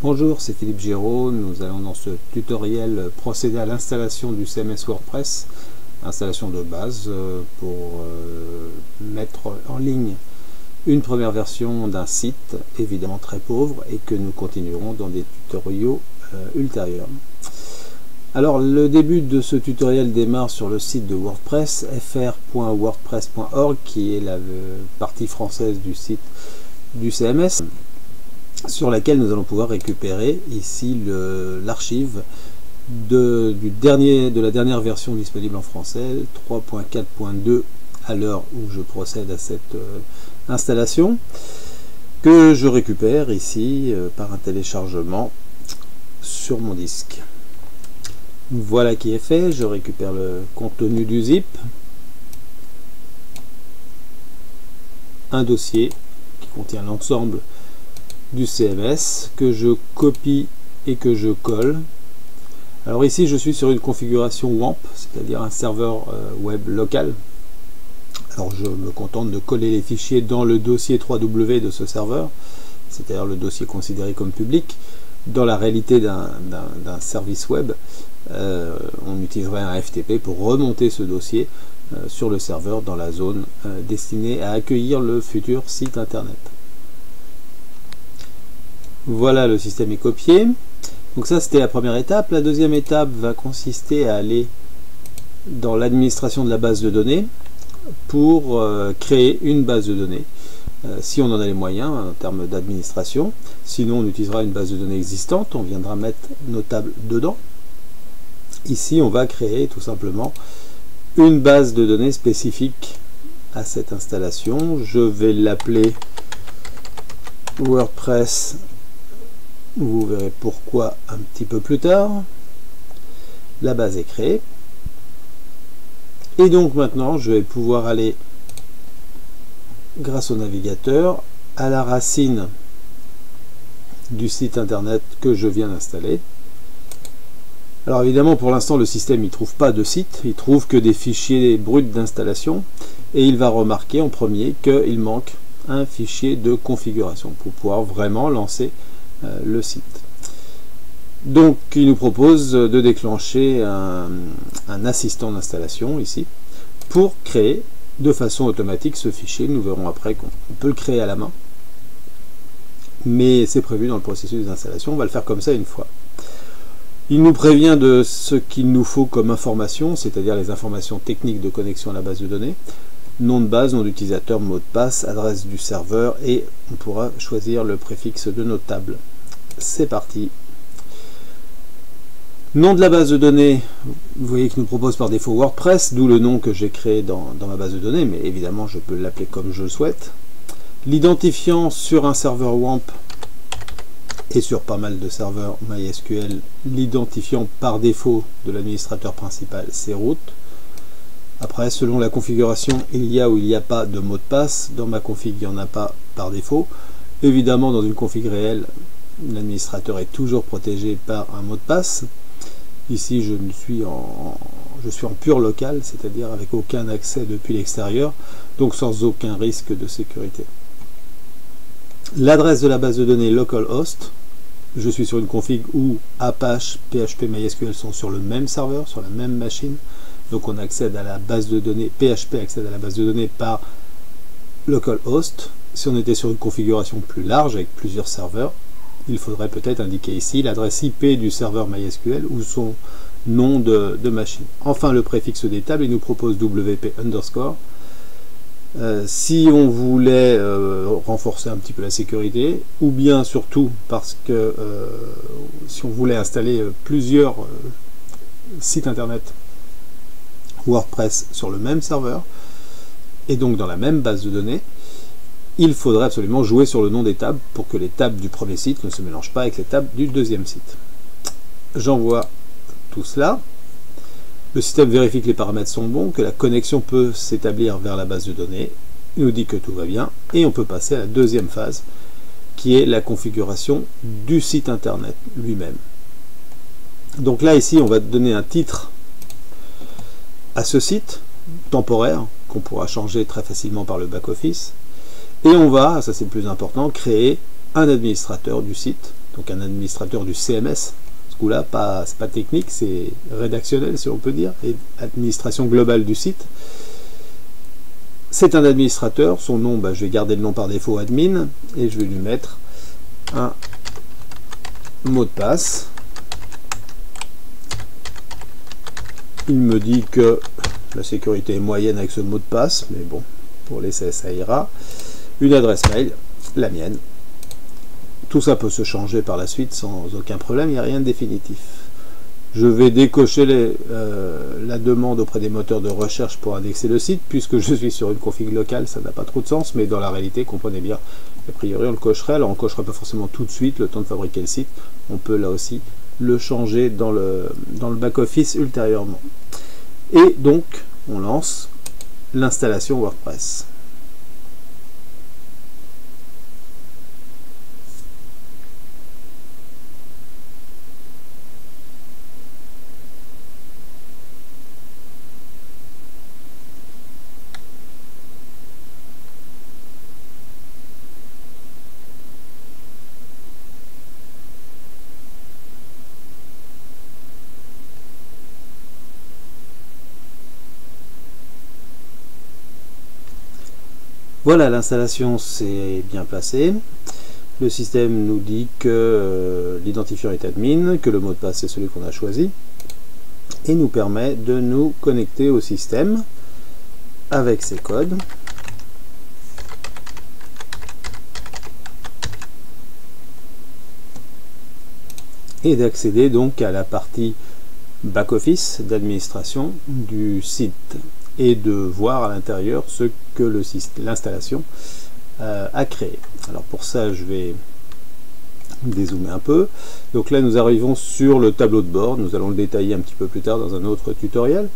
Bonjour, c'est Philippe Giraud. Nous allons dans ce tutoriel procéder à l'installation du CMS WordPress, installation de base pour mettre en ligne une première version d'un site, évidemment très pauvre, et que nous continuerons dans des tutoriaux ultérieurs. Alors le début de ce tutoriel démarre sur le site de WordPress, fr.wordpress.org, qui est la partie française du site du CMS, sur laquelle nous allons pouvoir récupérer ici l'archive de la dernière version disponible en français, 3.4.2, à l'heure où je procède à cette installation, que je récupère ici par un téléchargement sur mon disque. Voilà qui est fait. Je récupère le contenu du zip, un dossier qui contient l'ensemble du CMS que je copie et que je colle. Alors ici je suis sur une configuration WAMP, c'est-à-dire un serveur web local. Alors je me contente de coller les fichiers dans le dossier 3W de ce serveur, c'est-à-dire le dossier considéré comme public. Dans la réalité d'un service web, on utiliserait un FTP pour remonter ce dossier sur le serveur dans la zone destinée à accueillir le futur site internet. Voilà, le système est copié. Donc ça, c'était la première étape. La deuxième étape va consister à aller dans l'administration de la base de données pour créer une base de données, si on en a les moyens en termes d'administration. Sinon, on utilisera une base de données existante, on viendra mettre nos tables dedans. Ici, on va créer tout simplement une base de données spécifique à cette installation. Je vais l'appeler WordPress. Vous verrez pourquoi un petit peu plus tard. La base est créée. Et donc maintenant, je vais pouvoir aller, grâce au navigateur, à la racine du site internet que je viens d'installer. Alors évidemment, pour l'instant, le système ne trouve pas de site, il trouve que des fichiers bruts d'installation, et il va remarquer en premier qu'il manque un fichier de configuration pour pouvoir vraiment lancer le site. Donc il nous propose de déclencher un assistant d'installation ici pour créer de façon automatique ce fichier. Nous verrons après qu'on peut le créer à la main, mais c'est prévu dans le processus d'installation. On va le faire comme ça une fois. Il nous prévient de ce qu'il nous faut comme information, c'est-à-dire les informations techniques de connexion à la base de données, nom de base, nom d'utilisateur, mot de passe, adresse du serveur, et on pourra choisir le préfixe de notre table. C'est parti. Nom de la base de données, vous voyez qu'il nous propose par défaut WordPress, d'où le nom que j'ai créé dans ma base de données, mais évidemment je peux l'appeler comme je le souhaite. L'identifiant sur un serveur WAMP et sur pas mal de serveurs MySQL, l'identifiant par défaut de l'administrateur principal, c'est root. Après, selon la configuration, il y a ou il n'y a pas de mot de passe. Dans ma config, il n'y en a pas par défaut. Évidemment, dans une config réelle, l'administrateur est toujours protégé par un mot de passe. Ici, je suis en pur local, c'est-à-dire avec aucun accès depuis l'extérieur, donc sans aucun risque de sécurité. L'adresse de la base de données localhost. Je suis sur une config où Apache, PHP, MySQL sont sur le même serveur, sur la même machine. Donc on accède à la base de données, PHP accède à la base de données par localhost. Si on était sur une configuration plus large avec plusieurs serveurs, il faudrait peut-être indiquer ici l'adresse IP du serveur MySQL ou son nom de machine. Enfin, le préfixe des tables, il nous propose WP underscore. Si on voulait renforcer un petit peu la sécurité, ou bien surtout parce que si on voulait installer plusieurs sites internet WordPress sur le même serveur, et donc dans la même base de données, il faudrait absolument jouer sur le nom des tables pour que les tables du premier site ne se mélangent pas avec les tables du deuxième site. J'envoie tout cela. Le système vérifie que les paramètres sont bons, que la connexion peut s'établir vers la base de données. Il nous dit que tout va bien et on peut passer à la deuxième phase qui est la configuration du site internet lui-même. Donc là, ici, on va donner un titre à ce site temporaire qu'on pourra changer très facilement par le back-office. Et on va, ça c'est le plus important, créer un administrateur du site donc un administrateur du CMS. Ce coup-là, c'est pas technique, c'est rédactionnel si on peut dire, et administration globale du site. C'est un administrateur, son nom, je vais garder le nom par défaut admin, et je vais lui mettre un mot de passe. Il me dit que la sécurité est moyenne avec ce mot de passe, mais bon, pour l'essai ça ira. Une adresse mail, la mienne. Tout ça peut se changer par la suite sans aucun problème, il n'y a rien de définitif. Je vais décocher la demande auprès des moteurs de recherche pour indexer le site, puisque je suis sur une config locale, ça n'a pas trop de sens, mais dans la réalité, comprenez bien, a priori on le cocherait. Alors on ne cochera pas forcément tout de suite, le temps de fabriquer le site, on peut là aussi le changer dans le back-office ultérieurement. Et donc, on lance l'installation WordPress. Voilà, l'installation s'est bien placée. Le système nous dit que l'identifiant est admin, que le mot de passe est celui qu'on a choisi, et nous permet de nous connecter au système avec ses codes. Et d'accéder donc à la partie back-office d'administration du site et de voir à l'intérieur ce que l'installation a créé. Alors pour ça, je vais dézoomer un peu. Donc là, nous arrivons sur le tableau de bord. Nous allons le détailler un petit peu plus tard dans un autre tutoriel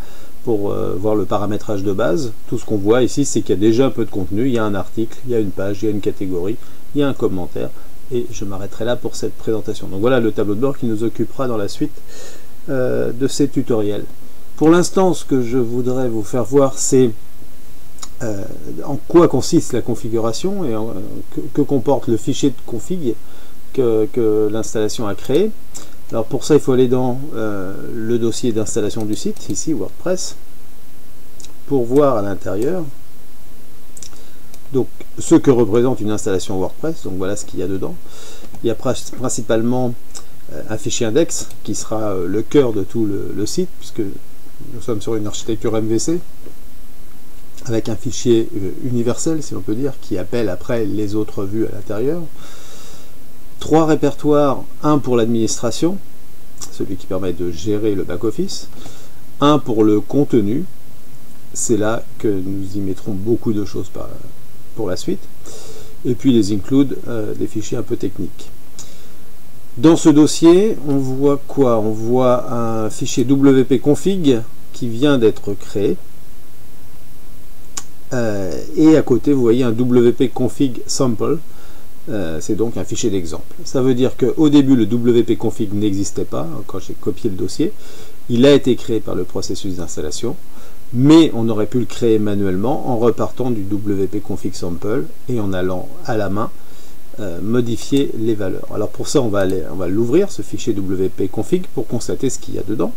pour voir le paramétrage de base. Tout ce qu'on voit ici, c'est qu'il y a déjà un peu de contenu. Il y a un article, il y a une page, il y a une catégorie, il y a un commentaire. Et je m'arrêterai là pour cette présentation. Donc voilà le tableau de bord qui nous occupera dans la suite de ces tutoriels. Pour l'instant, ce que je voudrais vous faire voir, c'est en quoi consiste la configuration et que comporte le fichier de config que l'installation a créé. Alors pour ça, il faut aller dans le dossier d'installation du site, ici WordPress, pour voir à l'intérieur donc ce que représente une installation WordPress. Donc voilà ce qu'il y a dedans. Il y a principalement un fichier index qui sera le cœur de tout le site, puisque nous sommes sur une architecture MVC avec un fichier universel, si on peut dire, qui appelle après les autres vues à l'intérieur. 3 répertoires, un pour l'administration, celui qui permet de gérer le back-office, un pour le contenu, c'est là que nous y mettrons beaucoup de choses pour la suite, et puis les includes, des fichiers un peu techniques. Dans ce dossier, on voit quoi? On voit un fichier wp-config qui vient d'être créé. Et à côté, vous voyez un wp-config sample. C'est donc un fichier d'exemple. Ça veut dire qu'au début, le wp-config n'existait pas, quand j'ai copié le dossier. Il a été créé par le processus d'installation, mais on aurait pu le créer manuellement en repartant du wp-config sample et en allant à la main modifier les valeurs. Alors pour ça, on va l'ouvrir, ce fichier wp-config, pour constater ce qu'il y a dedans.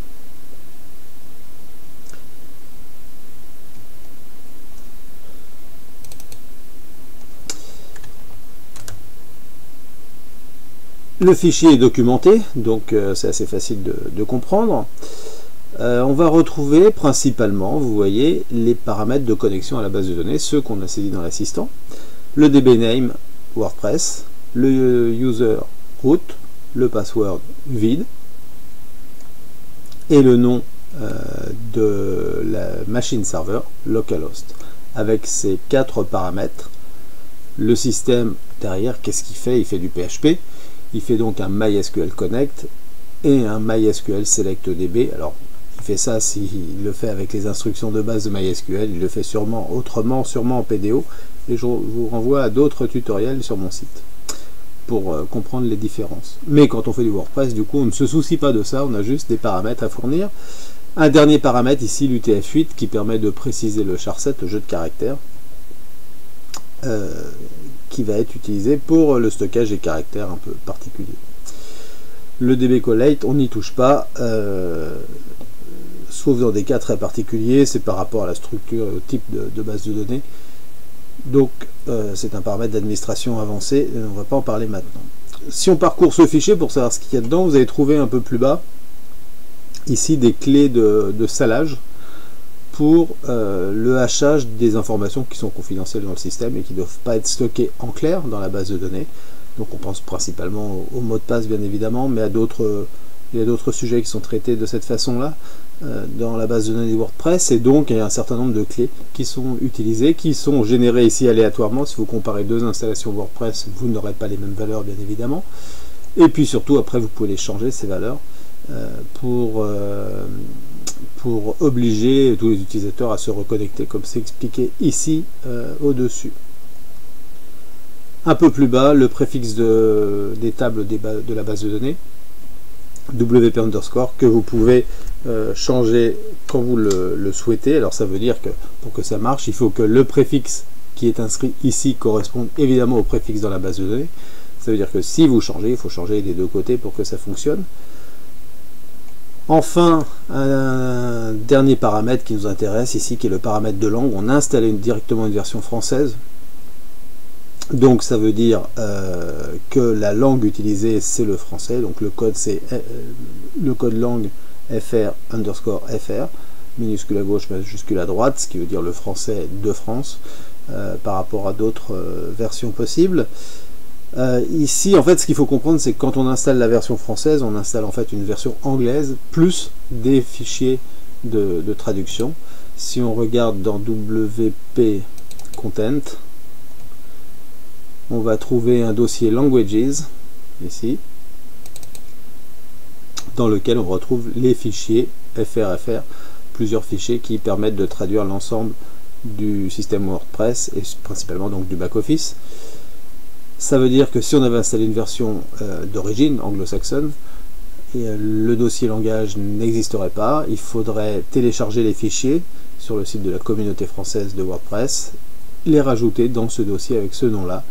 Le fichier est documenté, donc c'est assez facile de comprendre. On va retrouver principalement, vous voyez, les paramètres de connexion à la base de données, ceux qu'on a saisis dans l'assistant. Le dbname WordPress, le user root, le password vide, et le nom de la machine serveur localhost. Avec ces 4 paramètres, le système derrière, qu'est-ce qu'il fait? Il fait du PHP. Il fait donc un MySQL Connect et un MySQL Select DB. Alors, il fait ça s'il le fait avec les instructions de base de MySQL. Il le fait sûrement autrement, sûrement en PDO. Et je vous renvoie à d'autres tutoriels sur mon site pour comprendre les différences. Mais quand on fait du WordPress, du coup, on ne se soucie pas de ça. On a juste des paramètres à fournir. Un dernier paramètre ici, l'UTF-8, qui permet de préciser le char7, le jeu de caractères, qui va être utilisé pour le stockage des caractères un peu particuliers. Le dbcolate, on n'y touche pas, sauf dans des cas très particuliers, c'est par rapport à la structure et au type de base de données. Donc c'est un paramètre d'administration avancé, on ne va pas en parler maintenant. Si on parcourt ce fichier pour savoir ce qu'il y a dedans, vous allez trouver un peu plus bas ici des clés de salage pour le hachage des informations qui sont confidentielles dans le système et qui ne doivent pas être stockées en clair dans la base de données. Donc on pense principalement au mot de passe bien évidemment, mais il y a d'autres sujets qui sont traités de cette façon-là dans la base de données WordPress, et donc il y a un certain nombre de clés qui sont utilisées, qui sont générées ici aléatoirement. Si vous comparez deux installations WordPress, vous n'aurez pas les mêmes valeurs bien évidemment, et puis surtout après vous pouvez les changer ces valeurs pour obliger tous les utilisateurs à se reconnecter comme c'est expliqué ici au-dessus. Un peu plus bas, le préfixe des tables de la base de données, WP underscore, que vous pouvez changer quand vous le souhaitez. Alors ça veut dire que pour que ça marche, il faut que le préfixe qui est inscrit ici corresponde évidemment au préfixe dans la base de données. Ça veut dire que si vous changez, il faut changer des deux côtés pour que ça fonctionne. Enfin, un dernier paramètre qui nous intéresse ici, qui est le paramètre de langue. On a installé directement une version française. Donc ça veut dire que la langue utilisée c'est le français, donc le code c'est le code langue fr_fr, minuscule à gauche, majuscule à droite, ce qui veut dire le français de France par rapport à d'autres versions possibles. Ici en fait ce qu'il faut comprendre, c'est que quand on installe la version française, on installe en fait une version anglaise plus des fichiers de traduction. Si on regarde dans WP Content, on va trouver un dossier Languages, ici, dans lequel on retrouve les fichiers FR, plusieurs fichiers qui permettent de traduire l'ensemble du système WordPress, et principalement donc du back-office. Ça veut dire que si on avait installé une version d'origine anglo-saxonne, le dossier langage n'existerait pas, il faudrait télécharger les fichiers sur le site de la communauté française de WordPress, les rajouter dans ce dossier avec ce nom-là,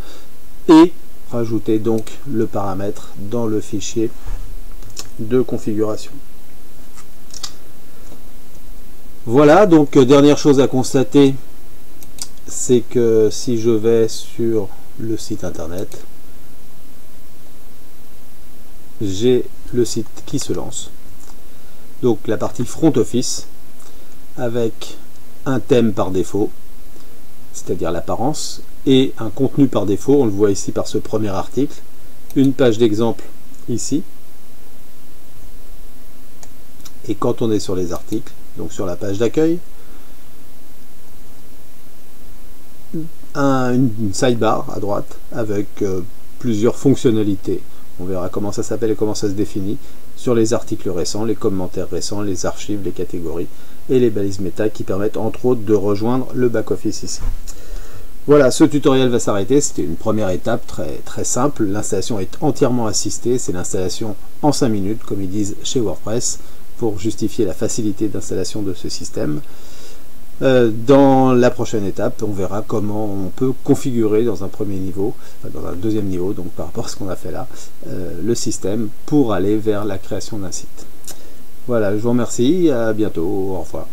et rajouter donc le paramètre dans le fichier de configuration. Voilà, donc dernière chose à constater, c'est que si je vais sur le site internet, j'ai le site qui se lance, donc la partie front office avec un thème par défaut, c'est-à-dire l'apparence, et un contenu par défaut, on le voit ici par ce premier article, une page d'exemple ici, et quand on est sur les articles, donc sur la page d'accueil, une sidebar à droite avec plusieurs fonctionnalités. On verra comment ça s'appelle et comment ça se définit sur les articles récents, les commentaires récents, les archives, les catégories et les balises méta qui permettent entre autres de rejoindre le back-office ici. Voilà, ce tutoriel va s'arrêter. C'était une première étape très simple. L'installation est entièrement assistée. C'est l'installation en 5 minutes, comme ils disent chez WordPress, pour justifier la facilité d'installation de ce système. Dans la prochaine étape, on verra comment on peut configurer dans un premier niveau, dans un deuxième niveau, donc par rapport à ce qu'on a fait là, le système pour aller vers la création d'un site. Voilà, je vous remercie, à bientôt, au revoir.